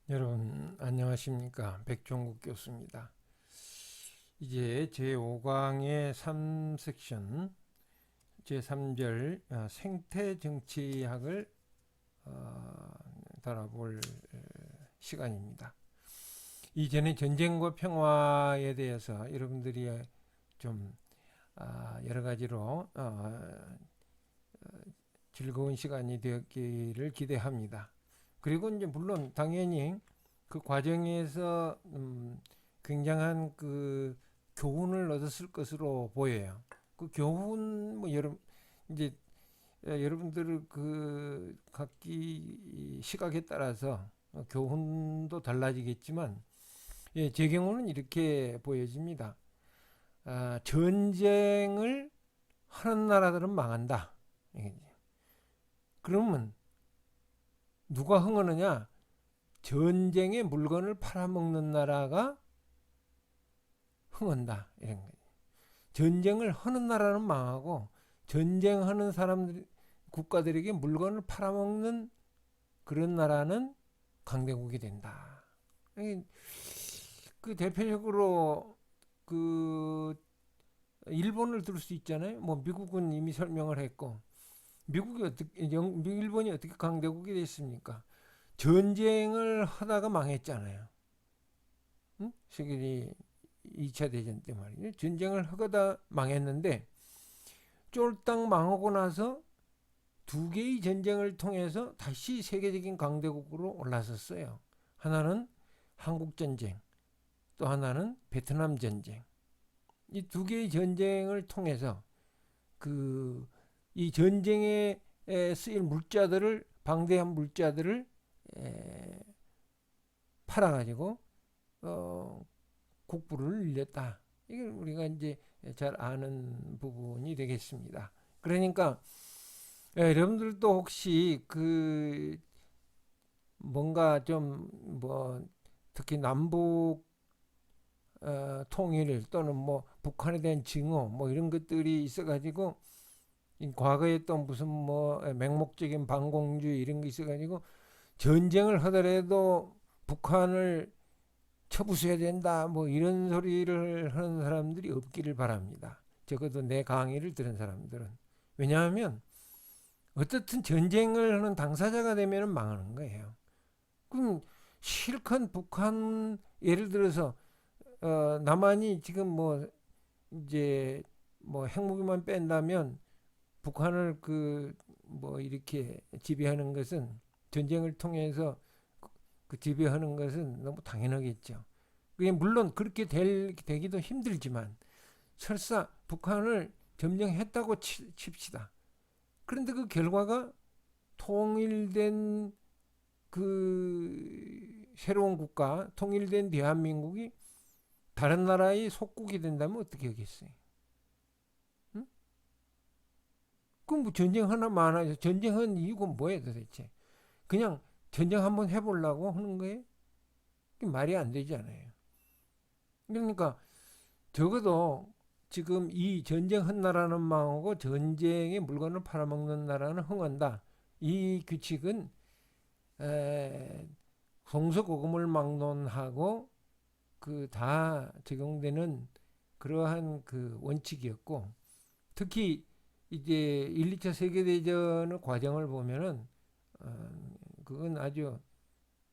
여러분 안녕하십니까? 백종국 교수입니다. 이제 제5강의 3섹션 제3절 생태정치학을 다뤄볼 시간입니다. 이전에 전쟁과 평화에 대해서 여러분들이 좀 여러 가지로 즐거운 시간이 되었기를 기대합니다. 그리고 이제 물론 당연히 그 과정에서 굉장한 그 교훈을 얻었을 것으로 보여요. 그 교훈 뭐 이제 여러분들 그 각기 시각에 따라서 교훈도 달라지겠지만, 예, 제 경우는 이렇게 보여집니다. 전쟁을 하는 나라들은 망한다. 그러면 누가 흥하느냐? 전쟁의 물건을 팔아먹는 나라가 흥한다. 이런 거죠. 전쟁을 하는 나라는 망하고 전쟁하는 사람들 국가들에게 물건을 팔아먹는 그런 나라는 강대국이 된다. 그 대표적으로 그 일본을 들 수 있잖아요. 뭐 미국은 이미 설명을 했고, 일본이 어떻게 강대국이 됐습니까? 전쟁을 하다가 망했잖아요. 응? 세계 2차 대전 때 말이죠. 전쟁을 하다 망했는데 쫄딱 망하고 나서 두 개의 전쟁을 통해서 다시 세계적인 강대국으로 올라섰어요. 하나는 한국 전쟁, 또 하나는 베트남 전쟁. 이 두 개의 전쟁을 통해서 그 이 전쟁에 쓰일 물자들을, 방대한 물자들을 팔아가지고 국부를 늘렸다. 이게 우리가 이제 잘 아는 부분이 되겠습니다. 그러니까 여러분들도 혹시 그 뭔가 좀 뭐 특히 남북 통일 또는 뭐 북한에 대한 증오 뭐 이런 것들이 있어가지고 과거에 또 무슨 뭐 맹목적인 반공주의 이런 게 있어가지고 전쟁을 하더라도 북한을 쳐부숴야 된다 뭐 이런 소리를 하는 사람들이 없기를 바랍니다. 적어도 내 강의를 들은 사람들은. 왜냐하면 어떻든 전쟁을 하는 당사자가 되면 망하는 거예요. 그럼 실컷 북한, 예를 들어서 남한이 지금 뭐 이제 뭐 핵무기만 뺀다면 북한을 그 뭐 이렇게 지배하는 것은, 전쟁을 통해서 그 지배하는 것은 너무 당연하겠죠. 그게 물론 그렇게 되기도 힘들지만 설사 북한을 점령했다고 칩시다. 그런데 그 결과가 통일된 그 새로운 국가, 통일된 대한민국이 다른 나라의 속국이 된다면 어떻게 하겠어요? 응? 그럼 뭐 전쟁 하나만 하죠. 전쟁한 이유가 뭐예요 도대체? 그냥 전쟁 한번 해보려고 하는 거예요? 말이 안 되잖아요. 그러니까 적어도 지금 이 전쟁한 나라는 망하고 전쟁의 물건을 팔아먹는 나라는 흥한다. 이 규칙은 동서고금을 막론하고 그 다 적용되는 그러한 그 원칙이었고, 특히 이제 1, 2차 세계대전의 과정을 보면은 그건 아주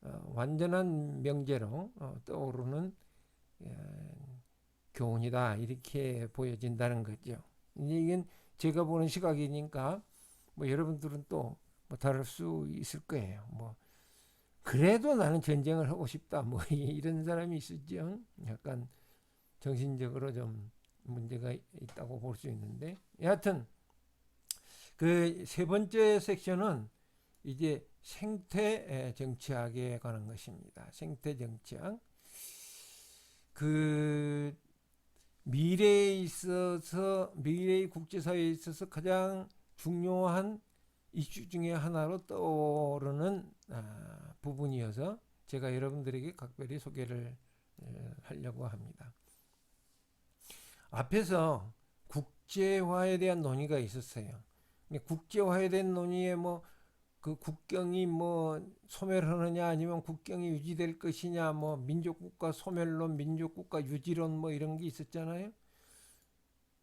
완전한 명제로 떠오르는 교훈이다 이렇게 보여진다는 거죠. 이건 제가 보는 시각이니까 뭐 여러분들은 또뭐 다를 수 있을 거예요. 뭐 그래도 나는 전쟁을 하고 싶다 뭐 이런 사람이 있었죠. 약간 정신적으로 좀 문제가 있다고 볼 수 있는데, 여하튼 그 세 번째 섹션은 이제 생태 정치학에 관한 것입니다. 생태 정치학. 그 미래에 있어서, 미래의 국제사회에 있어서 가장 중요한 이슈 중에 하나로 떠오르는 부분이어서 제가 여러분들에게 각별히 소개를 하려고 합니다. 앞에서 국제화에 대한 논의가 있었어요. 국제화에 대한 논의에 뭐 그 국경이 뭐 소멸하느냐 아니면 국경이 유지될 것이냐, 뭐 민족국가 소멸론, 민족국가 유지론 뭐 이런 게 있었잖아요.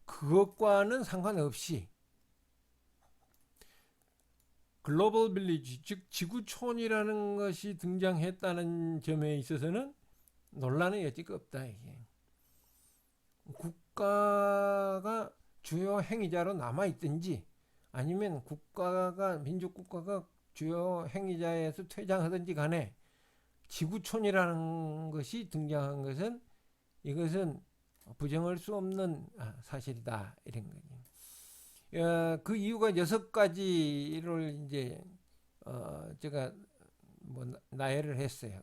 그것과는 상관없이 글로벌 빌리지, 즉 지구촌이라는 것이 등장했다는 점에 있어서는 논란의 여지가 없다. 이게 국가가 주요 행위자로 남아 있든지 아니면 국가가 민족국가가 주요 행위자에서 퇴장하든지 간에 지구촌이라는 것이 등장한 것은 이것은 부정할 수 없는 사실이다, 이런 거죠. 그 이유가 6가지를 이제 제가 뭐 나열을 했어요.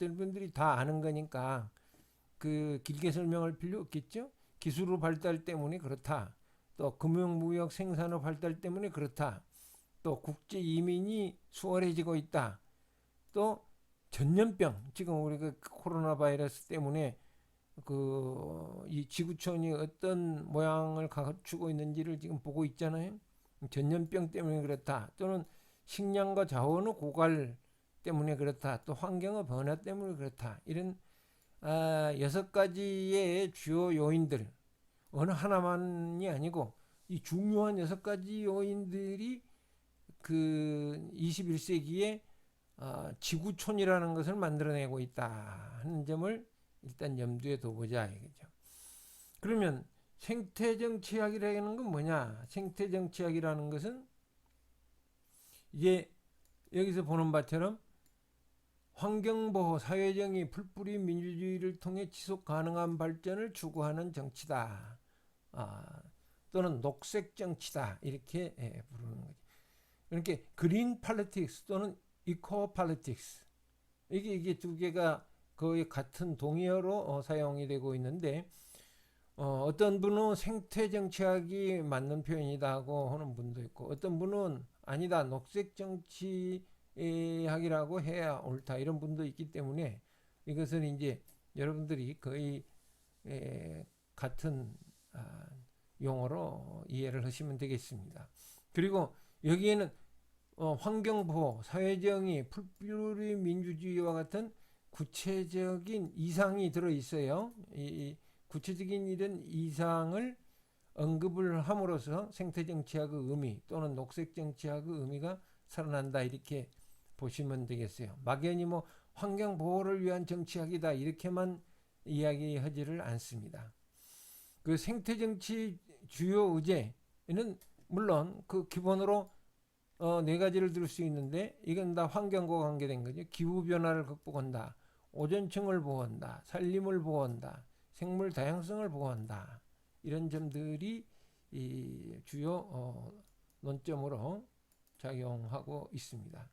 여러분들이 다 아는 거니까 그 길게 설명할 필요 없겠죠. 기술 발달 때문에 그렇다. 또 금융무역 생산업 발달 때문에 그렇다. 또 국제 이민이 수월해지고 있다. 또 전염병, 지금 우리가 코로나 바이러스 때문에 이 지구촌이 어떤 모양을 갖추고 있는지를 지금 보고 있잖아요. 전염병 때문에 그렇다. 또는 식량과 자원의 고갈 때문에 그렇다. 또 환경의 변화 때문에 그렇다. 이런 6가지의 주요 요인들, 어느 하나만이 아니고 이 중요한 6가지 요인들이 그 21세기에 지구촌이라는 것을 만들어내고 있다 하는 점을 일단 염두에 둬보자 이거죠. 그러면 생태정치학이라는 건 뭐냐? 생태정치학이라는 것은 이제 여기서 보는 바처럼 환경보호, 사회정의, 풀뿌리 민주주의를 통해 지속 가능한 발전을 추구하는 정치다. 또는 녹색 정치다. 이렇게 부르는 거죠. 그러니까 그린 팔리틱스 또는 이코 팔리틱스. 이게 두 개가 거의 같은 동의어로 사용이 되고 있는데 어떤 분은 생태 정치학이 맞는 표현이다 하고 하는 분도 있고 어떤 분은 아니다 녹색 정치학이라고 해야 옳다 이런 분도 있기 때문에 이것은 이제 여러분들이 거의 같은 용어로 이해를 하시면 되겠습니다. 그리고 여기에는 환경보호, 사회정의, 풀뿌리 민주주의와 같은 구체적인 이상이 들어있어요. 이 구체적인 이런 이상을 언급을 함으로써 생태정치학의 의미 또는 녹색정치학의 의미가 살아난다 이렇게 보시면 되겠어요. 막연히 뭐 환경보호를 위한 정치학이다 이렇게만 이야기하지를 않습니다. 그 생태정치 주요 의제는 물론 그 기본으로 4가지를 들 수 있는데 이건 다 환경과 관계된 거죠. 기후변화를 극복한다. 오존층을 보호한다. 산림을 보호한다. 생물 다양성을 보호한다. 이런 점들이 이 주요 논점으로 작용하고 있습니다.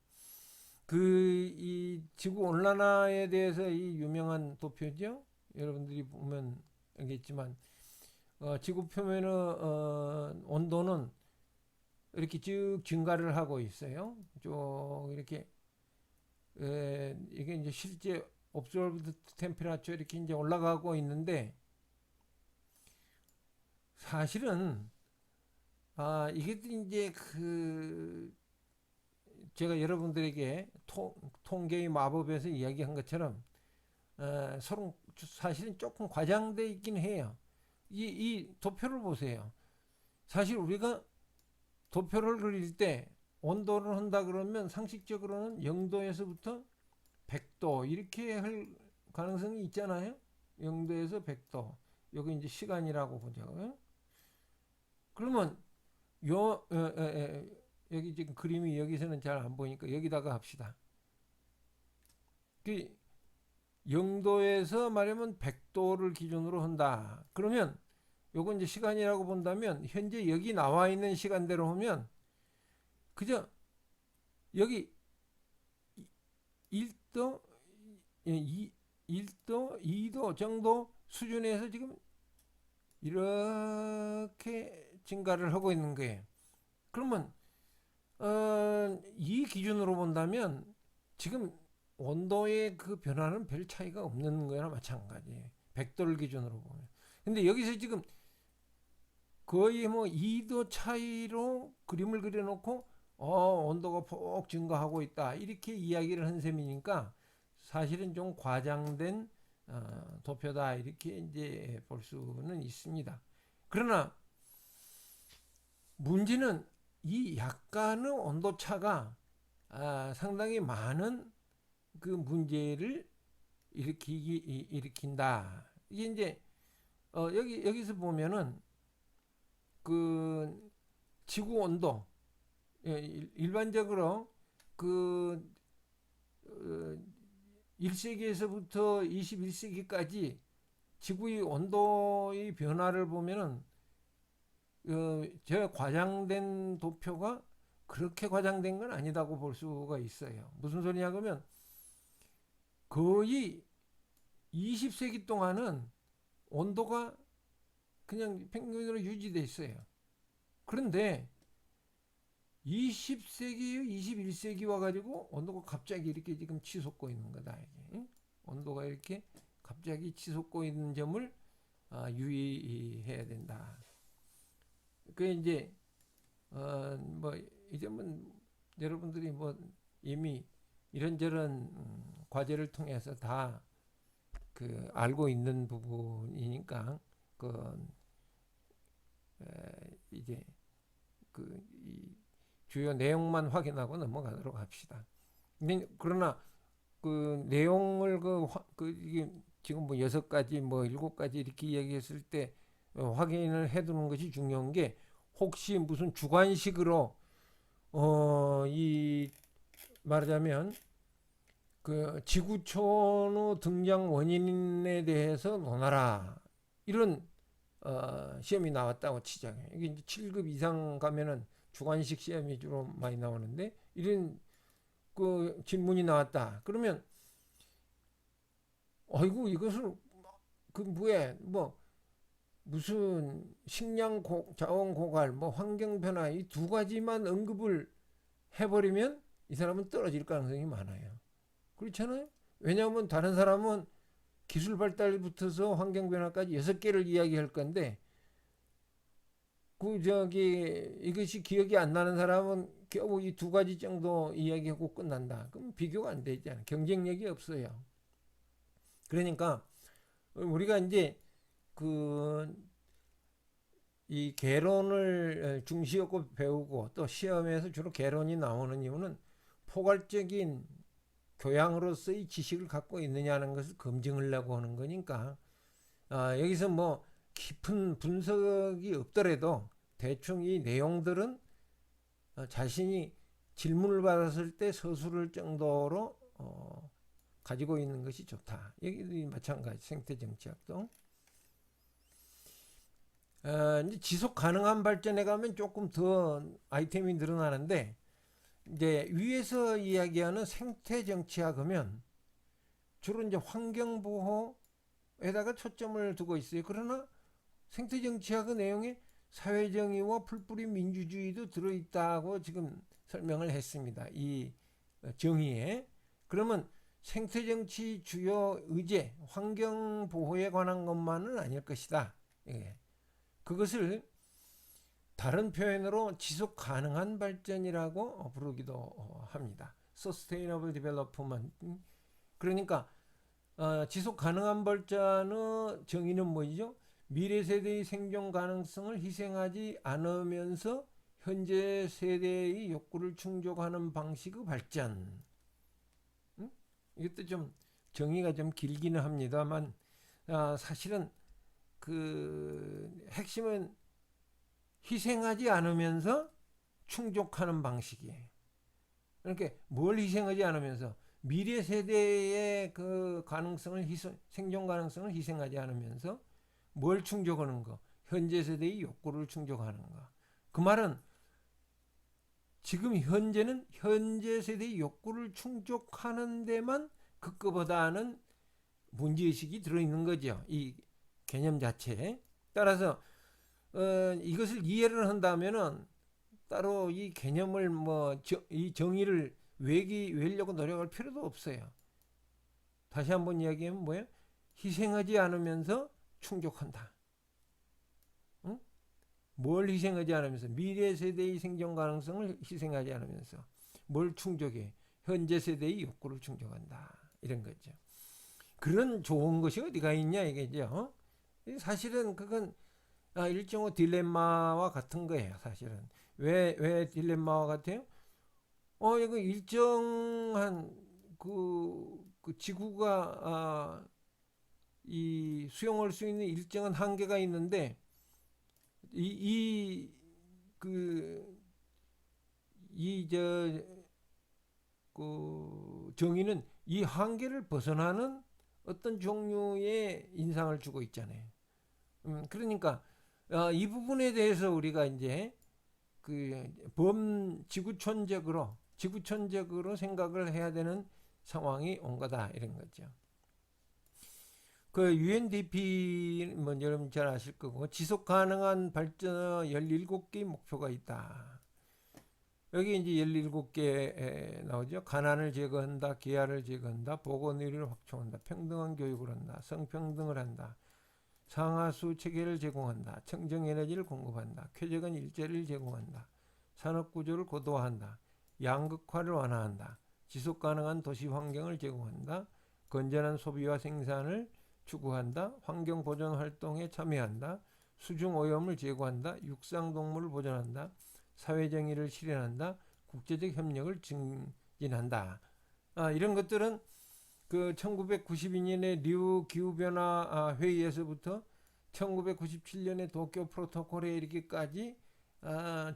이 지구 온난화에 대해서 이 유명한 도표죠. 여러분들이 보면 알겠지만 지구 표면의 온도는 이렇게 쭉 증가를 하고 있어요. 쭉 이렇게 이게 이제 실제 observed temperature 이렇게 이제 올라가고 있는데 사실은 이게 이제 제가 여러분들에게 통계의 마법에서 이야기한 것처럼 서로 사실은 조금 과장돼 있긴 해요. 이 도표를 보세요. 사실 우리가 도표를 그릴 때 온도를 한다 그러면 상식적으로는 0도에서부터 100도 이렇게 할 가능성이 있잖아요. 0도에서 100도. 여기 이제 시간이라고 보자고요. 그러면 여기 지금 그림이 여기서는 잘 안 보이니까 여기다가 합시다. 그 0도에서 말하면 100도를 기준으로 한다. 그러면 요건 이제 시간이라고 본다면 현재 여기 나와 있는 시간대로 하면 그저 여기 1도, 1도, 2도 정도 수준에서 지금 이렇게 증가를 하고 있는 거예요. 그러면 이 기준으로 본다면 지금 온도의 그 변화는 별 차이가 없는 거나 마찬가지예요. 100도를 기준으로 보면. 근데 여기서 지금 거의 뭐 2도 차이로 그림을 그려놓고 온도가 폭 증가하고 있다. 이렇게 이야기를 한 셈이니까 사실은 좀 과장된 도표다. 이렇게 이제 볼 수는 있습니다. 그러나 문제는 이 약간의 온도 차가 상당히 많은 그 문제를 일으킨다. 이게 이제 여기서 보면은 그 지구 온도 일반적으로 그 1세기에서부터 21세기까지 지구의 온도의 변화를 보면은 저 과장된 도표가 그렇게 과장된 건 아니다고 볼 수가 있어요. 무슨 소리냐 그러면 거의 20세기 동안은 온도가 그냥 평균으로 유지돼 있어요. 그런데 20세기, 21세기 와가지고 온도가 갑자기 이렇게 지금 치솟고 있는 거다. 이게. 온도가 이렇게 갑자기 치솟고 있는 점을 유의해야 된다. 그 이제 뭐 이 점은 여러분들이 뭐 이미 이런저런 과제를 통해서 다 그 알고 있는 부분이니까 그 이제 이 주요 내용만 확인하고 넘어가도록 합시다. 근데 그러나 그 내용을 이게 지금 뭐 6가지 뭐 7가지 이렇게 이야기했을 때 확인을 해두는 것이 중요한 게 혹시 무슨 주관식으로 이 말하자면 그 지구촌의 등장 원인에 대해서 논하라 이런 시험이 나왔다고 치자요. 이게 이제 7급 이상 가면은 주관식 시험이 주로 많이 나오는데 이런 그 질문이 나왔다. 그러면 아이고 이것을 그 뭐에 뭐 무슨 식량 자원 고갈 뭐 환경 변화 이 두 가지만 언급을 해버리면 이 사람은 떨어질 가능성이 많아요. 그렇잖아요. 왜냐하면 다른 사람은 기술 발달부터서 환경 변화까지 6개를 이야기할 건데 그 저기 이것이 기억이 안 나는 사람은 겨우 이 2가지 정도 이야기하고 끝난다. 그럼 비교가 안 되잖아. 경쟁력이 없어요. 그러니까 우리가 이제 그 이 개론을 중시하고 배우고 또 시험에서 주로 개론이 나오는 이유는 포괄적인 교양으로서의 지식을 갖고 있느냐는 것을 검증하려고 하는 거니까 여기서 뭐 깊은 분석이 없더라도 대충 이 내용들은 자신이 질문을 받았을 때 서술할 정도로 가지고 있는 것이 좋다. 여기도 마찬가지 생태정치학도 이제 지속 가능한 발전에 가면 조금 더 아이템이 늘어나는데 이제 위에서 이야기하는 생태정치학이면 주로 이제 환경보호에다가 초점을 두고 있어요. 그러나 생태정치학의 내용에 사회정의와 풀뿌리 민주주의도 들어있다고 지금 설명을 했습니다. 이 정의에. 그러면 생태정치 주요 의제, 환경보호에 관한 것만은 아닐 것이다. 예. 그것을 다른 표현으로 지속 가능한 발전이라고 부르기도 합니다. Sustainable Development. 그러니까 지속 가능한 발전의 정의는 뭐죠? 미래 세대의 생존 가능성을 희생하지 않으면서 현재 세대의 욕구를 충족하는 방식의 발전. 이것도 좀 정의가 좀 길기는 합니다만 사실은 그 핵심은 희생하지 않으면서 충족하는 방식이에요. 그러니까 뭘 희생하지 않으면서 미래 세대의 그 가능성을 생존 가능성을 희생하지 않으면서 뭘 충족하는 거? 현재 세대의 욕구를 충족하는 거. 그 말은 지금 현재는 현재 세대의 욕구를 충족하는 데만 그거보다는 문제의식이 들어있는 거죠. 이 개념 자체에. 따라서 이것을 이해를 한다면은 따로 이 개념을 이 정의를 외려고 노력할 필요도 없어요. 다시 한번 이야기하면 뭐예요? 희생하지 않으면서 충족한다. 응? 뭘 희생하지 않으면서 미래 세대의 생존 가능성을 희생하지 않으면서 뭘 충족해? 현재 세대의 욕구를 충족한다. 이런 거죠. 그런 좋은 것이 어디가 있냐 이게죠. 사실은 그건 일종의 딜레마와 같은 거예요. 사실은 왜 딜레마와 같아요? 이거 일정한 그 지구가 이 수용할 수 있는 일정한 한계가 있는데 그 정의는 이 한계를 벗어나는 어떤 종류의 인상을 주고 있잖아요. 그러니까 이 부분에 대해서 우리가 이제 지구촌적으로 생각을 해야 되는 상황이 온 거다 이런 거죠. 그 UNDP 뭐 여러분 잘 아실 거고 지속 가능한 발전 17개의 목표가 있다. 여기 이제 17개 나오죠. 가난을 제거한다, 기아를 제거한다, 보건의료를 확충한다, 평등한 교육을 한다, 성평등을 한다, 상하수 체계를 제공한다, 청정에너지를 공급한다, 쾌적한 일자리를 제공한다, 산업구조를 고도화한다, 양극화를 완화한다, 지속가능한 도시 환경을 제공한다, 건전한 소비와 생산을 추구한다, 환경보존 활동에 참여한다, 수중오염을 제거한다, 육상동물을 보존한다, 사회정의를 실현한다, 국제적 협력을 증진한다. 이런 것들은 그 1992년에 리우 기후변화 회의에서부터 1997년에 도쿄 프로토콜에 이르기까지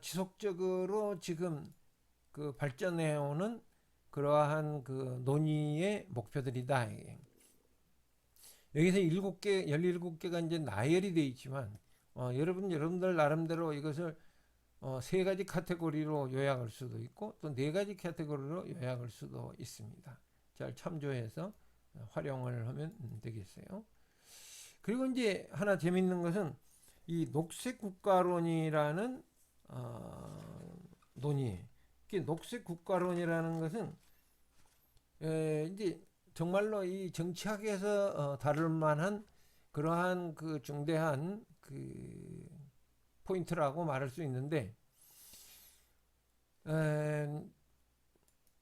지속적으로 지금 그 발전해오는 그러한 그 논의의 목표들이다. 여기서 17개가 이제 나열이 되어 있지만 여러분들 나름대로 이것을 세 가지 카테고리로 요약할 수도 있고 또 네 가지 카테고리로 요약할 수도 있습니다. 잘 참조해서 활용을 하면 되겠어요. 그리고 이제 하나 재밌는 것은 이 녹색 국가론이라는 논의. 녹색 국가론이라는 것은 이제 정말로 이 정치학에서 다룰 만한 그러한 그 중대한 그 포인트라고 말할 수 있는데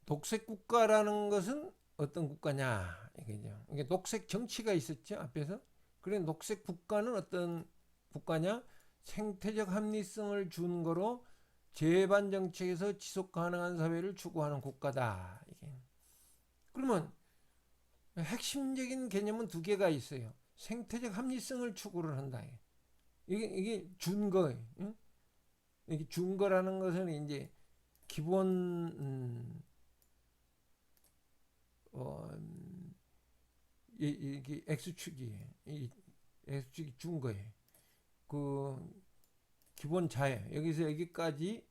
녹색 국가라는 것은 어떤 국가냐 이게죠. 이게 녹색 정치가 있었죠 앞에서. 그래 녹색 국가는 어떤 국가냐? 생태적 합리성을 준 거로 재반 정책에서 지속 가능한 사회를 추구하는 국가다. 이게. 그러면 핵심적인 개념은 두 개가 있어요. 생태적 합리성을 추구를 한다. 이게 준 거예요. 응? 이게 준 거라는 것은 이제 기본 이게 X축이에요. 이 X축이 준 거예요. 그 기본 자해 여기서 여기까지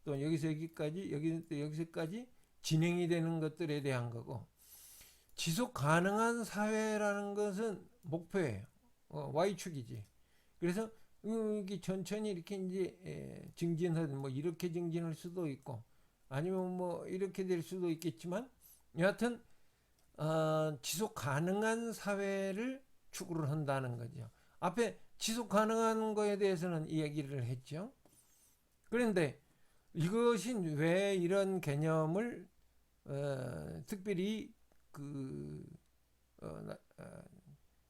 또 여기서 여기까지 여기서까지 진행이 되는 것들에 대한 거고 지속 가능한 사회라는 것은 목표예요. Y축이지. 그래서 이게 천천히 이렇게 이제 증진하든 뭐 이렇게 증진할 수도 있고 아니면 뭐 이렇게 될 수도 있겠지만 여하튼 지속 가능한 사회를 추구를 한다는 거죠. 앞에 지속 가능한 거에 대해서는 이야기를 했죠. 그런데 이것이 왜 이런 개념을 특별히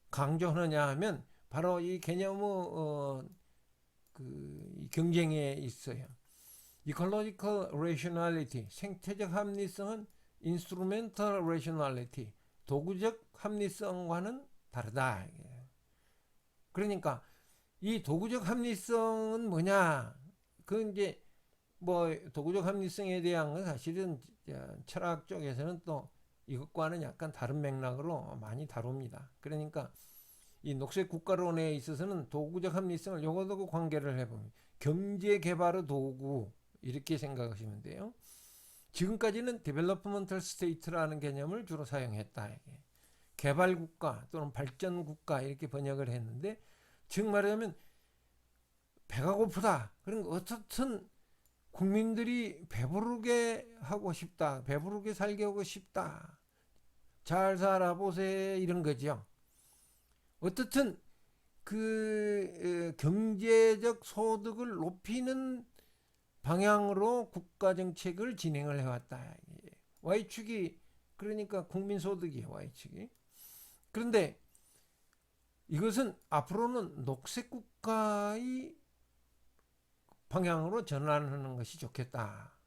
강조하느냐 하면 바로 이 개념의 그 경쟁에 있어요. Ecological rationality, 생태적 합리성은 instrumental rationality, 도구적 합리성과는 다르다. 그러니까 이 도구적 합리성은 뭐냐? 그 이제 뭐 도구적 합리성에 대한 건 사실은 철학 쪽에서는 또 이것과는 약간 다른 맥락으로 많이 다룹니다. 그러니까 이 녹색 국가론에 있어서는 도구적 합리성을 요거하고 관계를 해보면 경제 개발의 도구 이렇게 생각하시면 돼요. 지금까지는 developmental state라는 개념을 주로 사용했다. 개발 국가 또는 발전 국가 이렇게 번역을 했는데 즉 말하자면 배가 고프다. 그런 어떻든 국민들이 배부르게 하고 싶다. 배부르게 살게 하고 싶다. 잘 살아보세 이런 거죠. 어떻든 경제적 소득을 높이는 방향으로 국가 정책을 진행을 해왔다. Y축이 그러니까 국민소득이에요. Y축이. 그런데 이것은 앞으로는 녹색 국가의 방향으로 전환하는 것이 좋겠다.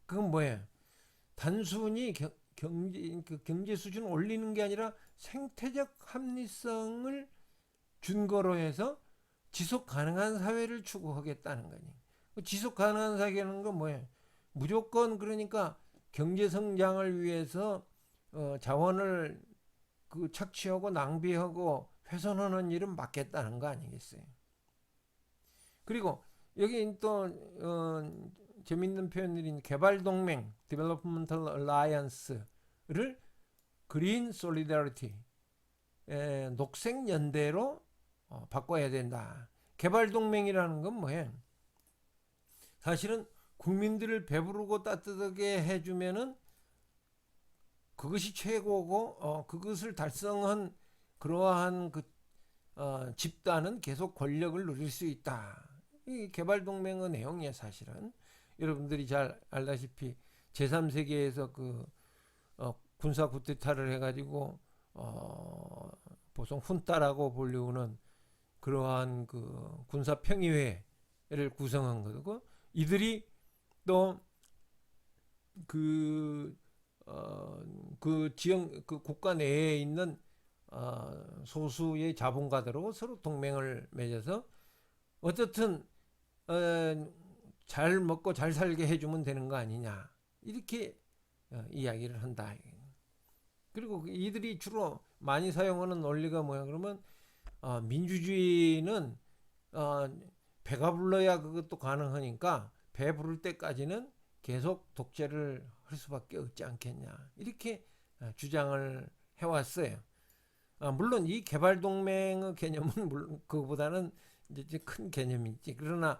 그건 뭐예요? 단순히 경제 수준을 올리는 게 아니라 생태적 합리성을 준거로 해서 지속 가능한 사회를 추구하겠다는 거니. 지속 가능한 사회라는 건 뭐예요? 무조건 그러니까 경제 성장을 위해서 자원을 착취하고 낭비하고 훼손하는 일은 막겠다는 거 아니겠어요? 그리고 여기 또 재밌는 표현들이 개발동맹 (Developmental Alliance)를 Green Solidarity 녹색연대로 바꿔야 된다. 개발동맹이라는 건 뭐예요? 사실은 국민들을 배부르고 따뜻하게 해주면은 그것이 최고고 그것을 달성한 그러한 집단은 계속 권력을 누릴 수 있다. 이 개발동맹의 내용이에요. 사실은 여러분들이 잘 알다시피 제3세계에서 군사 쿠데타를 해가지고 보통 훈타라고 불리우는 그러한 군사 평의회를 구성한 거고, 이들이 또 지역 국가 내에 있는 소수의 자본가들하고 서로 동맹을 맺어서 어쨌든 잘 먹고 잘 살게 해주면 되는 거 아니냐, 이렇게 이야기를 한다. 그리고 이들이 주로 많이 사용하는 논리가 뭐야 그러면 민주주의는 배가 불러야 그것도 가능하니까 배 부를 때까지는 계속 독재를 할 수밖에 없지 않겠냐, 이렇게 주장을 해왔어요. 물론 이 개발동맹의 개념은 물론 그거보다는 이제 큰 개념이지. 그러나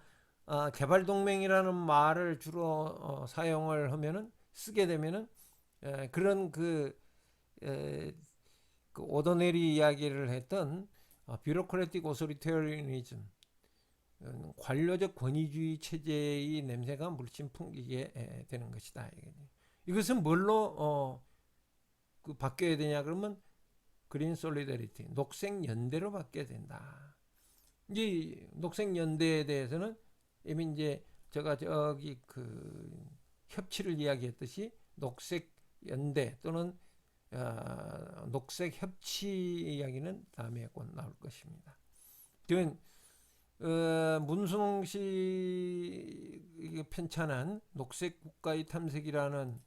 개발동맹이라는 말을 주로 사용을 하면은, 쓰게 되면은 그런 오더네리 이야기를 했던 뷰로크래틱 오소리테리니즘, 관료적 권위주의 체제의 냄새가 물씬 풍기게 되는 것이다. 이것은 뭘로 바뀌어야 되냐 그러면 그린 솔리더리티, 녹색 연대로 바뀌어야 된다. 이 녹색 연대에 대해서는 이미 이제 제가 저기 협치를 이야기했듯이 녹색 연대 또는 녹색 협치 이야기는 다음에 곧 나올 것입니다. 문순홍 씨 편찬한 녹색 국가의 탐색이라는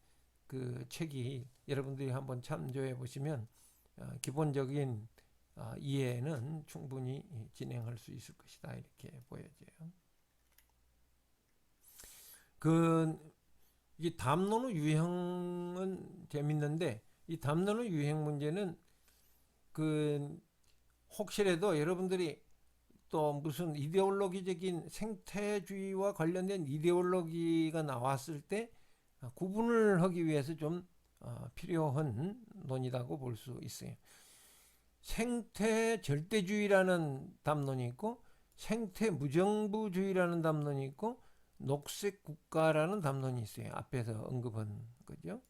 책이 여러분들이 한번 참조해 보시면 기본적인 이해는 충분히 진행할 수 있을 것이다, 이렇게 보여져요. 이 담론의 유형은 재밌는데, 이 담론의 유형 문제는 혹시라도 여러분들이 또 무슨 이데올로기적인 생태주의와 관련된 이데올로기가 나왔을 때 구분을 하기 위해서 좀 필요한 논의라고 볼 수 있어요. 생태 절대주의라는 담론이 있고 생태 무정부주의라는 담론이 있고 녹색 국가라는 담론이 있어요. 앞에서 언급한 거죠.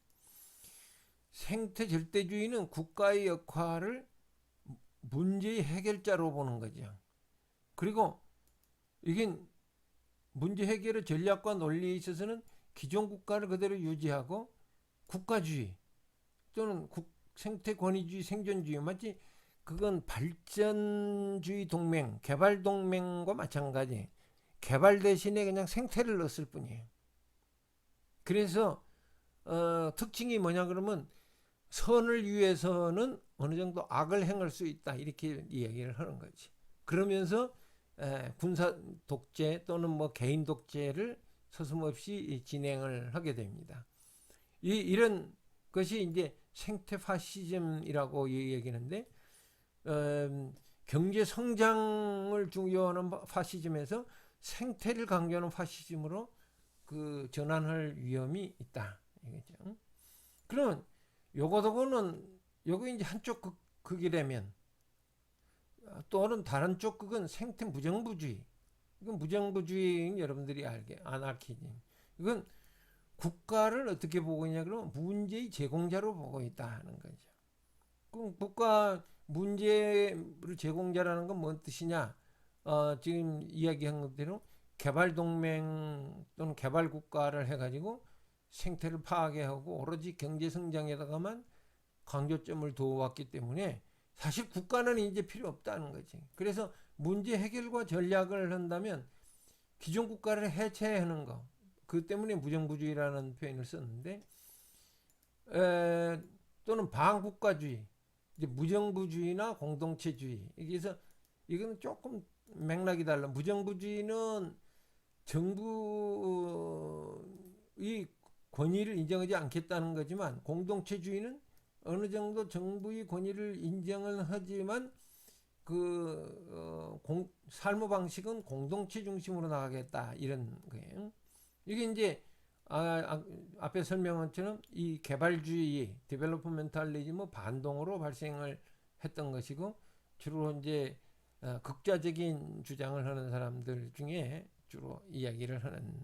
생태 절대주의는 국가의 역할을 문제의 해결자로 보는 거죠. 그리고 이게 문제 해결의 전략과 논리에 있어서는 기존 국가를 그대로 유지하고 국가주의 또는 생태 권위주의, 생존주의, 마치 그건 발전주의 동맹, 개발 동맹과 마찬가지. 개발 대신에 그냥 생태를 넣었을 뿐이에요. 그래서 특징이 뭐냐 그러면 선을 위해서는 어느 정도 악을 행할 수 있다, 이렇게 이야기를 하는 거지. 그러면서 군사 독재 또는 뭐 개인 독재를 서슴없이 진행을 하게 됩니다. 이런 것이 이제 생태 파시즘이라고 얘기하는데, 경제 성장을 중요하는 파시즘에서 생태를 강조하는 파시즘으로 전환할 위험이 있다, 이거죠. 그러면 요거는 요거 이제 한쪽 극이라면 또는 다른 쪽 극은 생태 무정부주의. 이건 무정부주의 여러분들이 알게 아나키즘. 이건 국가를 어떻게 보고 있냐 그러면 문제의 제공자로 보고 있다 하는 거죠. 그럼 국가 문제를 제공자라는 건 뭔 뜻이냐? 지금 이야기한 것대로 개발동맹 또는 개발국가를 해가지고 생태를 파괴하고 오로지 경제성장에다가만 강조점을 두어왔기 때문에 사실 국가는 이제 필요 없다는 거지. 그래서 문제 해결과 전략을 한다면 기존 국가를 해체하는 거. 그 때문에 무정부주의라는 표현을 썼는데 또는 반국가주의, 이제 무정부주의나 공동체주의. 그래서 이거는 조금 맥락이 달라. 무정부주의는 정부의 권위를 인정하지 않겠다는 거지만 공동체주의는 어느 정도 정부의 권위를 인정을 하지만 삶의 방식은 공동체 중심으로 나가겠다 이런 거예요. 이게 이제 앞에 설명한 것처럼 이 개발주의 디벨로프멘탈리즘의 반동으로 발생을 했던 것이고 주로 이제 극좌적인 주장을 하는 사람들 중에 주로 이야기를 하는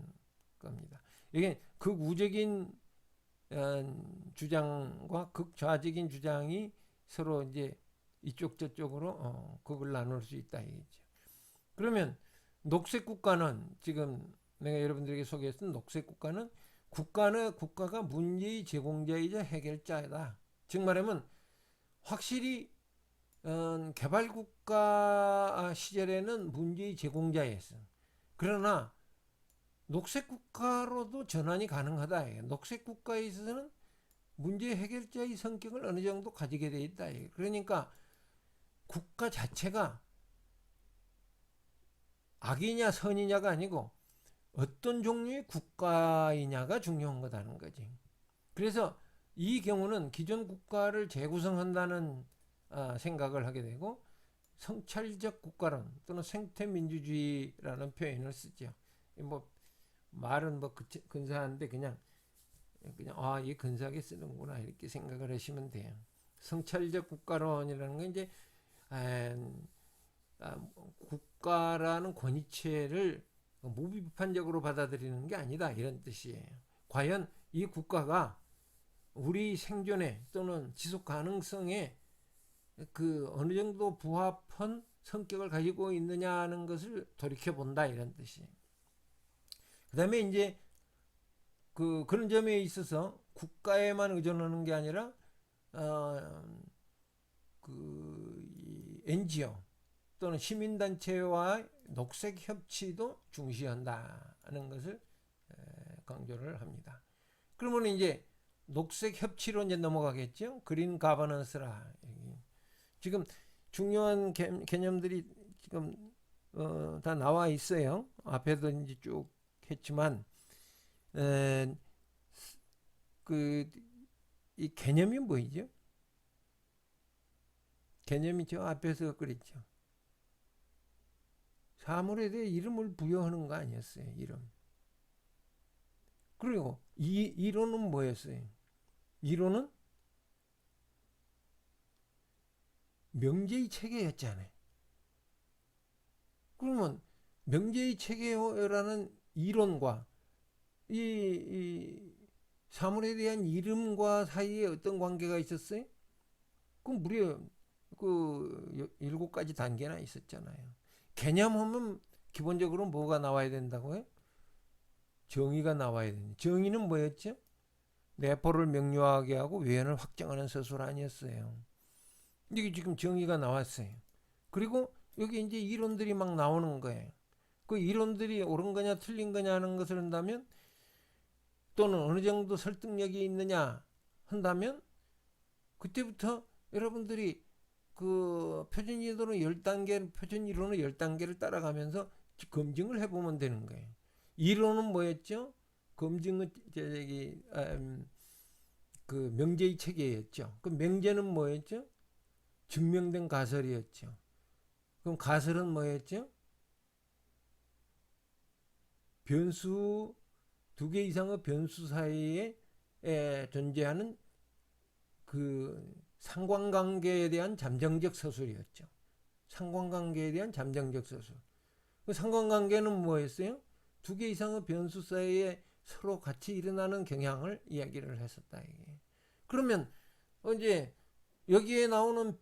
겁니다. 이게 극우적인 주장과 극좌적인 주장이 서로 이제 이쪽 저쪽으로 극을 나눌 수 있다 이거죠. 그러면 녹색 국가는 지금 내가 여러분들에게 소개했던 녹색 국가는 국가가 문제의 제공자이자 해결자이다. 즉 말하면 확실히 개발국가 시절에는 문제의 제공자였어. 그러나 녹색 국가로도 전환이 가능하다. 녹색 국가에 있어서는 문제 해결자의 성격을 어느 정도 가지게 돼 있다. 그러니까 국가 자체가 악이냐 선이냐가 아니고 어떤 종류의 국가이냐가 중요한 거다는 거지. 그래서 이 경우는 기존 국가를 재구성한다는 생각을 하게 되고 성찰적 국가론 또는 생태민주주의라는 표현을 쓰죠. 뭐 말은 뭐 근사한데 그냥 이 근사하게 쓰는구나 이렇게 생각을 하시면 돼요. 성찰적 국가론이라는 건 이제 국가라는 권위체를 무비판적으로 받아들이는 게 아니다 이런 뜻이에요. 과연 이 국가가 우리 생존에 또는 지속 가능성에 어느 정도 부합한 성격을 가지고 있느냐는 것을 돌이켜 본다 이런 뜻이에요. 그다음에 이제 그런 점에 있어서 국가에만 의존하는 게 아니라 NGO 또는 시민단체와 녹색 협치도 중시한다는 것을 강조를 합니다. 그러면 이제 녹색 협치로 이제 넘어가겠죠. 그린 가버넌스라. 지금 중요한 개념들이 지금 다 나와 있어요. 앞에도 이제 쭉 했지만 이 개념이 뭐이죠? 개념이 저 앞에서 그랬죠. 사물에 대해 이름을 부여하는 거 아니었어요. 이름. 그리고 이론은 뭐였어요? 이론은 명제의 체계였잖아요. 그러면 명제의 체계라는 이론과 이 사물에 대한 이름과 사이에 어떤 관계가 있었어요? 그럼 무려 7가지 단계나 있었잖아요. 개념하면 기본적으로 뭐가 나와야 된다고요? 정의가 나와야 된다. 정의는 뭐였죠? 내포를 명료하게 하고 외연을 확정하는 서술 아니었어요. 이게 지금 정의가 나왔어요. 그리고 여기 이제 이론들이 막 나오는 거예요. 그 이론들이 옳은 거냐 틀린 거냐 하는 것을 한다면 또는 어느 정도 설득력이 있느냐 한다면 그때부터 여러분들이 표준이론은 10단계, 표준이론은 10단계를 따라가면서 검증을 해보면 되는 거예요. 이론은 뭐였죠? 검증은 명제의 체계였죠. 그 명제는 뭐였죠? 증명된 가설이었죠. 그럼 가설은 뭐였죠? 변수 2개 이상의 변수 사이에 존재하는 상관관계에 대한 잠정적 서술이었죠. 상관관계에 대한 잠정적 서술. 그 상관관계는 뭐였어요? 두 개 이상의 변수 사이에 서로 같이 일어나는 경향을 이야기를 했었다. 이게. 그러면 이제 여기에 나오는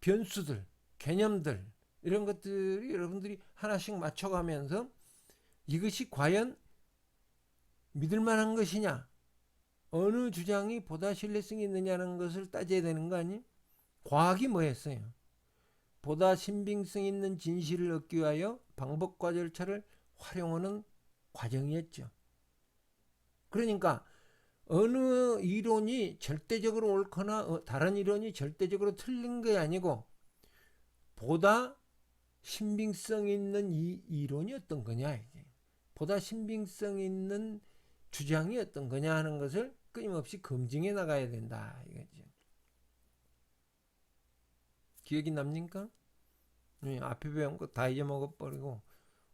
변수들, 개념들 이런 것들이 여러분들이 하나씩 맞춰가면서 이것이 과연 믿을 만한 것이냐, 어느 주장이 보다 신뢰성이 있느냐는 것을 따져야 되는 거 아니? 과학이 뭐였어요? 보다 신빙성 있는 진실을 얻기 위하여 방법과 절차를 활용하는 과정이었죠. 그러니까 어느 이론이 절대적으로 옳거나 다른 이론이 절대적으로 틀린 게 아니고 보다 신빙성 있는 이 이론이 어떤 거냐, 이제. 보다 신빙성 있는 주장이 어떤 거냐 하는 것을 끊임없이 검증해 나가야 된다, 이거죠. 기억이 납니까? 앞에 배운 거 다 잊어먹어 버리고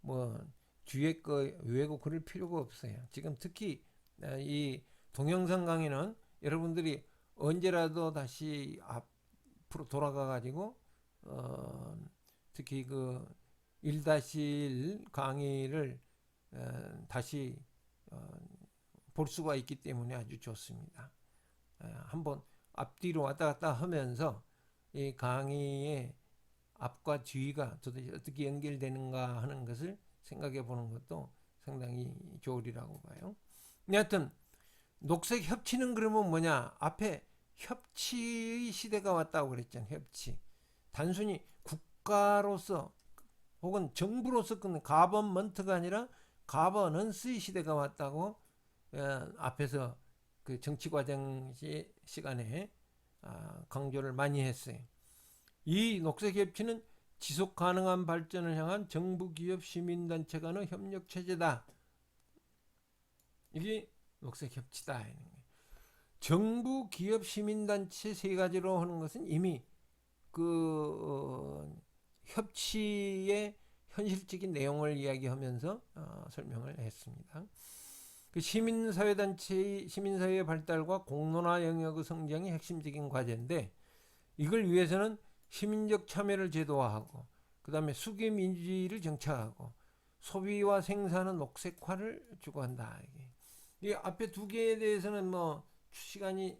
뭐 뒤에 거 외우고 그럴 필요가 없어요. 지금 특히 이 동영상 강의는 여러분들이 언제라도 다시 앞으로 돌아가 가지고 특히 그 1-1 강의를 다시 볼 수가 있기 때문에 아주 좋습니다. 한번 앞뒤로 왔다 갔다 하면서 이 강의의 앞과 뒤가 도대체 어떻게 연결되는가 하는 것을 생각해 보는 것도 상당히 좋으리라고 봐요. 여하튼 녹색 협치는 그러면 뭐냐? 앞에 협치의 시대가 왔다고 그랬잖아요. 협치. 단순히 국가로서 혹은 정부로서 끊는 가버먼트가 아니라 가버넌스의 시대가 왔다고 앞에서 그 정치과정 시간에 강조를 많이 했어요. 이 녹색 협치는 지속 가능한 발전을 향한 정부, 기업, 시민단체 간의 협력 체제다. 이게 녹색 협치다. 정부, 기업, 시민단체 세 가지로 하는 것은 이미 그 협치의 현실적인 내용을 이야기하면서 설명을 했습니다. 그 시민사회단체의 시민사회의 발달과 공론화 영역의 성장이 핵심적인 과제인데 이걸 위해서는 시민적 참여를 제도화하고 그 다음에 수기민주주의를 정착하고 소비와 생산은 녹색화를 추구한다. 이 앞에 두 개에 대해서는 뭐 시간이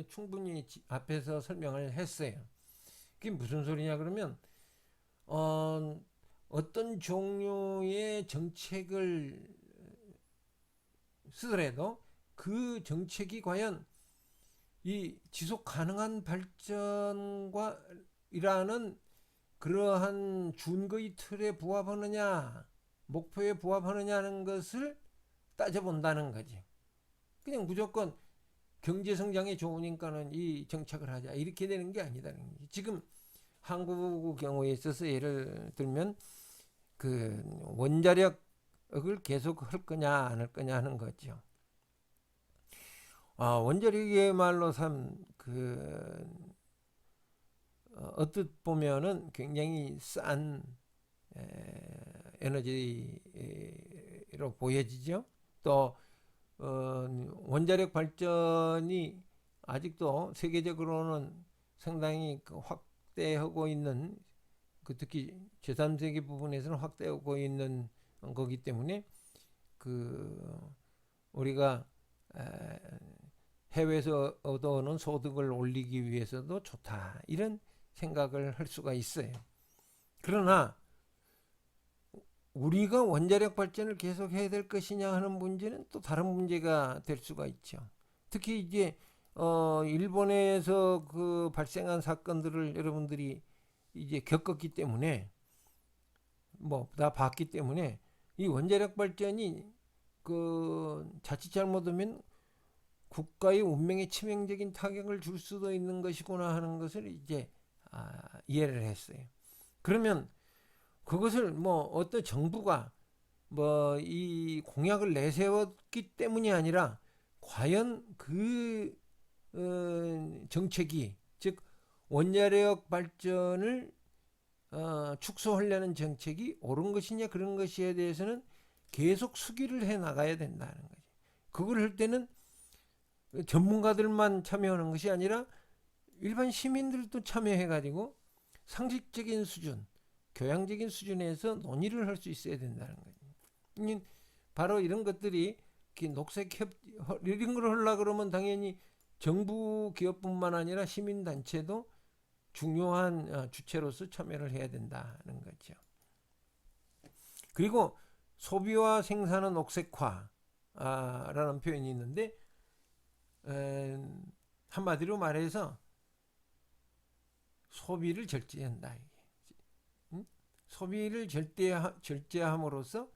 충분히 앞에서 설명을 했어요. 그게 무슨 소리냐 그러면 어떤 종류의 정책을 쓰더라도 그 정책이 과연 이 지속 가능한 발전과 이라는 그러한 준거의 틀에 부합하느냐 목표에 부합하느냐는 것을 따져본다는 거지. 그냥 무조건 경제성장이 좋으니까는 이 정책을 하자 이렇게 되는 게 아니다는 거지. 지금 한국 경우에 있어서 예를 들면 그 원자력을 계속 할 거냐 안 할 거냐 하는 거죠. 원자력이야말로 어뜻 보면은 굉장히 싼 에너지로 보여지죠. 또 원자력 발전이 아직도 세계적으로는 상당히 확대하고 있는 특히 제3세계 부분에서는 확대하고 있는 거기 때문에 우리가 해외에서 얻어오는 소득을 올리기 위해서도 좋다 이런 생각을 할 수가 있어요. 그러나 우리가 원자력 발전을 계속 해야 될 것이냐 하는 문제는 또 다른 문제가 될 수가 있죠. 특히 이제 일본에서 그 발생한 사건들을 여러분들이 이제 겪었기 때문에 뭐 다 봤기 때문에 이 원자력 발전이 자칫 잘못하면 국가의 운명에 치명적인 타격을 줄 수도 있는 것이구나 하는 것을 이제 이해를 했어요. 그러면 그것을 뭐 어떤 정부가 뭐 이 공약을 내세웠기 때문이 아니라 과연 그 정책이 즉 원자력 발전을 축소하려는 정책이 옳은 것이냐 그런 것에 대해서는 계속 수기를 해 나가야 된다는 거지. 그걸 할 때는 전문가들만 참여하는 것이 아니라 일반 시민들도 참여해가지고 상식적인 수준, 교양적인 수준에서 논의를 할 수 있어야 된다는 거죠. 바로 이런 것들이 녹색 협 이런 걸 하려고 그러면 당연히 정부 기업뿐만 아니라 시민단체도 중요한 주체로서 참여를 해야 된다는 거죠. 그리고 소비와 생산은 녹색화라는 표현이 있는데 한마디로 말해서 소비를 절제한다. 소비를 절제함으로써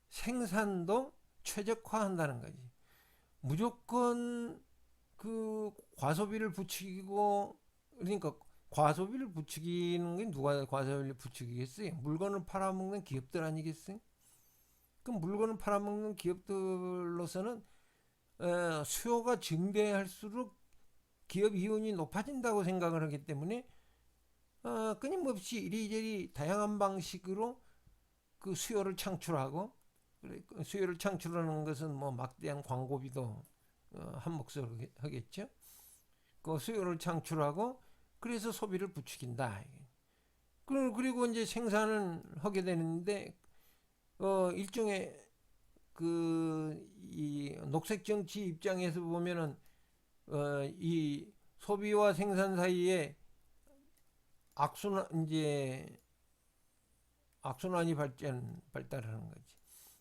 생산도 최적화한다는 거지. 무조건 그 과소비를 부추기고 그러니까 과소비를 부추기는 게 누가 과소비를 부추기겠어요? 물건을 팔아먹는 기업들 아니겠어요? 그럼 물건을 팔아먹는 기업들로서는 수요가 증대할수록 기업 이윤이 높아진다고 생각을 하기 때문에 끊임없이 이리저리 다양한 방식으로 그 수요를 창출하고 수요를 창출하는 것은 뭐 막대한 광고비도 한 몫을 하겠죠. 그 수요를 창출하고 그래서 소비를 부추긴다. 그리고 이제 생산을 하게 되는데 일종의 이 녹색 정치 입장에서 보면은 이 소비와 생산 사이에 악순환이 발달하는 거지.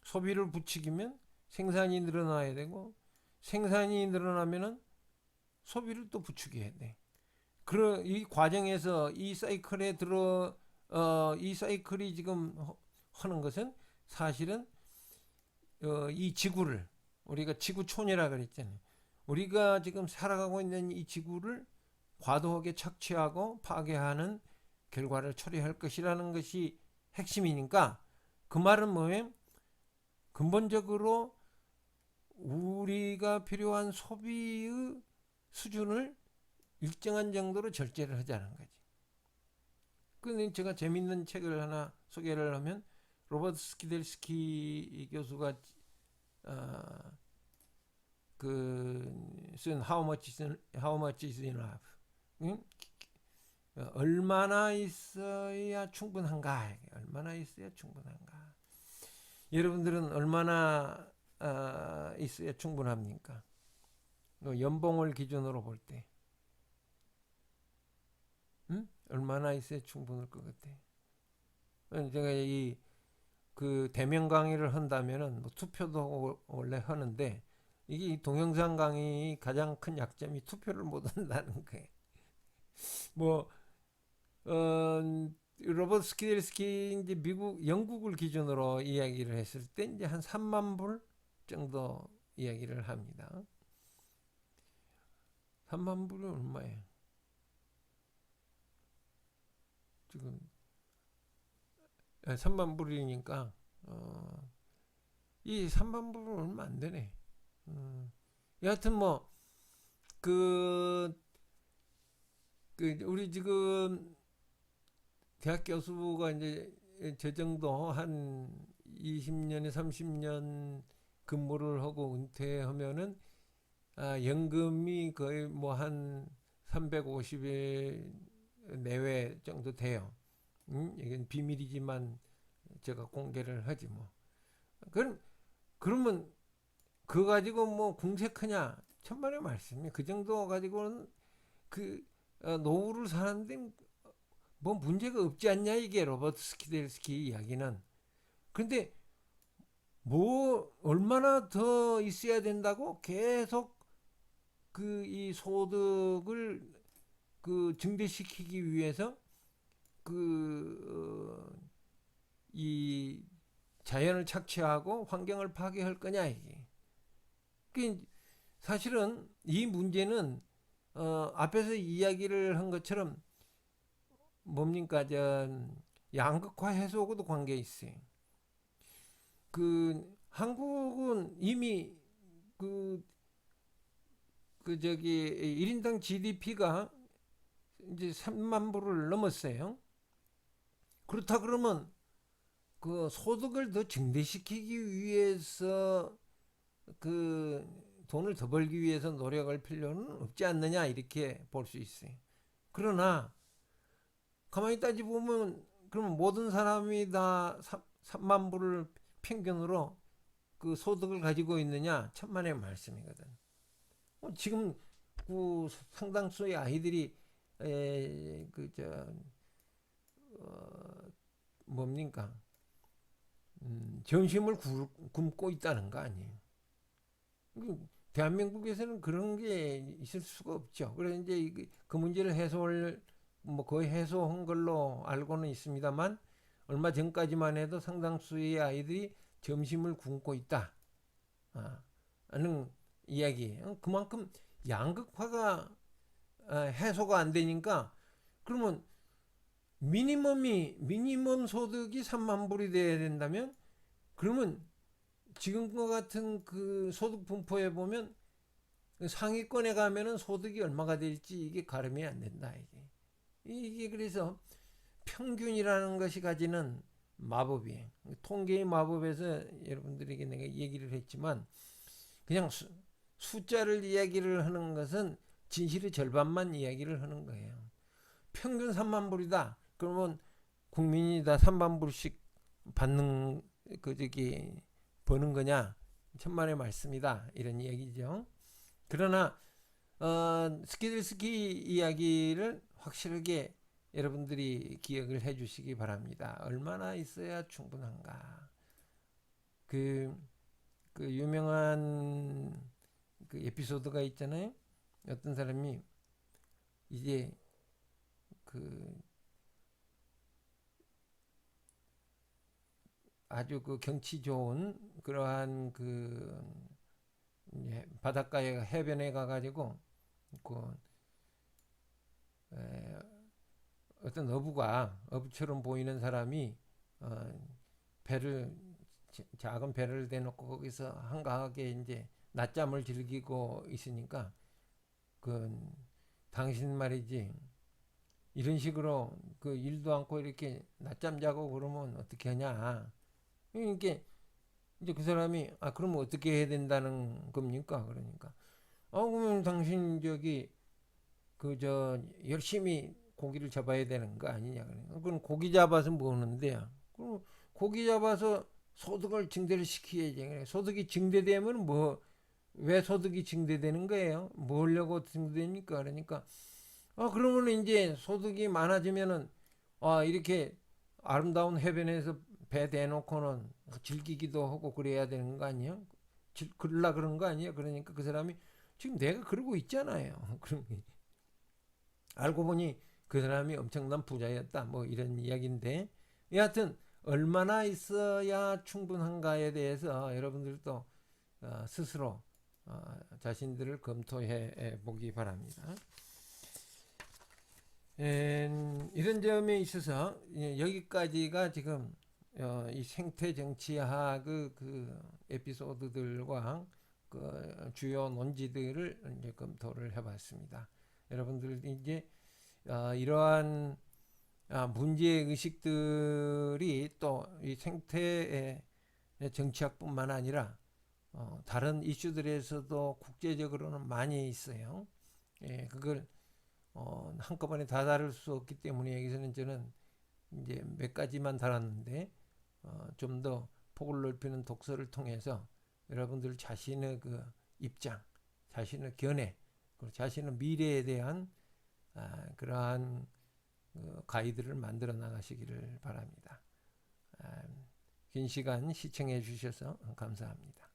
소비를 부추기면 생산이 늘어나야 되고 생산이 늘어나면은 소비를 또 부추겨야 돼. 이 과정에서 이 사이클이 지금 하는 것은 사실은 이 지구를 우리가 지구촌이라 그랬잖아요. 우리가 지금 살아가고 있는 이 지구를 과도하게 착취하고 파괴하는 결과를 초래할 것이라는 것이 핵심이니까 그 말은 뭐예요? 근본적으로 우리가 필요한 소비의 수준을 일정한 정도로 절제를 하자는 거지. 근데 제가 재밌는 책을 하나 소개를 하면 로버트 스키델스키 교수가 쓴 How Much is Enough? 얼마나 있어야 충분한가? 얼마나 있어야 충분한가? 여러분들은 얼마나 있어야 충분합니까? 연봉을 기준으로 볼 때, 얼마나 있어야 충분할 것 같아? 제가 그 대면 강의를 한다면은 뭐 투표도 원래 하는데 이게 동영상 강의 가장 큰 약점이 투표를 못 한다는 거예요. 뭐 로버트 스키델스키 이제 영국을 기준으로 이야기를 했을 때 이제 한 3만 불 정도 이야기를 합니다. 3만 불이 얼마예요? 지금 3만 불이니까 이 3만 불은 얼마 안 되네. 여하튼 뭐 우리 지금 대학 교수가 이제 저 정도 한 20년에 30년 근무를 하고 은퇴하면은 연금이 거의 뭐 한 350일 내외 정도 돼요. 이건 비밀이지만 제가 공개를 하지 뭐. 그러면 그거 가지고 뭐 궁색하냐? 천만의 말씀이 그 정도 가지고는 노후를 사는데 뭐 문제가 없지 않냐 이게 로버트 스키델스키 이야기는. 근데 뭐 얼마나 더 있어야 된다고 계속 이 소득을 증대시키기 위해서 이 자연을 착취하고 환경을 파괴할 거냐 이게. 사실은 이 문제는 앞에서 이야기를 한 것처럼 뭡니까 양극화 해소하고도 관계 있어요. 한국은 이미 1인당 GDP가 이제 3만 불을 넘었어요. 그렇다 그러면 소득을 더 증대시키기 위해서 돈을 더 벌기 위해서 노력할 필요는 없지 않느냐 이렇게 볼 수 있어요. 그러나 가만히 따지 보면 그럼 모든 사람이 다 3만 불을 평균으로 그 소득을 가지고 있느냐? 천만의 말씀이거든. 지금 그 상당수의 아이들이 그저 뭡니까? 점심을 굶고 있다는 거 아니에요. 대한민국에서는 그런 게 있을 수가 없죠. 그래서 이제 그 문제를 해소를 뭐 거의 해소한 걸로 알고는 있습니다만 얼마 전까지만 해도 상당수의 아이들이 점심을 굶고 있다. 하는 이야기예요. 그만큼 양극화가 해소가 안 되니까 그러면 미니멈 소득이 3만 불이 돼야 된다면 그러면 지금과 같은 그 소득 분포에 보면 상위권에 가면은 소득이 얼마가 될지 이게 가늠이 안 된다 이게 그래서 평균이라는 것이 가지는 마법이에요. 통계의 마법에서 여러분들에게 내가 얘기를 했지만 그냥 숫자를 이야기를 하는 것은 진실의 절반만 이야기를 하는 거예요. 평균 3만 불이다. 그러면 국민이 다 3만 불씩 받는 버는 거냐? 천만의 말씀이다. 이런 얘기죠. 그러나 스키들스키 이야기를 확실하게 여러분들이 기억을 해주시기 바랍니다. 얼마나 있어야 충분한가? 그 유명한 그 에피소드가 있잖아요. 어떤 사람이 이제 그 아주 그 경치 좋은 그러한 그 바닷가에 해변에 가가지고 그 어떤 어부처럼 보이는 사람이 배를 작은 배를 대놓고 거기서 한가하게 이제 낮잠을 즐기고 있으니까 그 당신 말이지 이런 식으로 그 일도 않고 이렇게 낮잠 자고 그러면 어떻게 하냐. 그러니까 이제 그 사람이 그러면 어떻게 해야 된다는 겁니까? 그러니까 그러면 당신 열심히 고기를 잡아야 되는 거 아니냐. 그럼 고기 잡아서 뭐 하는데요? 그럼 고기 잡아서 소득을 증대를 시켜야지. 소득이 증대되면 왜 소득이 증대되는 거예요? 뭐 하려고 증대됩니까? 그러니까 그러면 이제 소득이 많아지면은 이렇게 아름다운 해변에서 배 대놓고는 즐기기도 하고 그래야 되는 거 아니에요? 그러려 그런 거 아니에요? 그러니까 그 사람이 지금 내가 그러고 있잖아요. 그럼 알고 보니 그 사람이 엄청난 부자였다. 뭐 이런 이야기인데 여하튼 얼마나 있어야 충분한가에 대해서 여러분들도 스스로 자신들을 검토해 보기 바랍니다. 이런 점에 있어서 여기까지가 지금 이 생태 정치학 그 에피소드들과 그 주요 논지들을 이제 검토를 해봤습니다. 여러분들 이제 이러한 문제 의식들이 또 이 생태 정치학뿐만 아니라 다른 이슈들에서도 국제적으로는 많이 있어요. 그걸 한꺼번에 다 다룰 수 없기 때문에 여기서는 저는 이제 몇 가지만 달았는데 좀 더 폭을 넓히는 독서를 통해서 여러분들 자신의 그 입장, 자신의 견해, 그리고 자신의 미래에 대한 그러한 가이드를 만들어 나가시기를 바랍니다. 긴 시간 시청해 주셔서 감사합니다.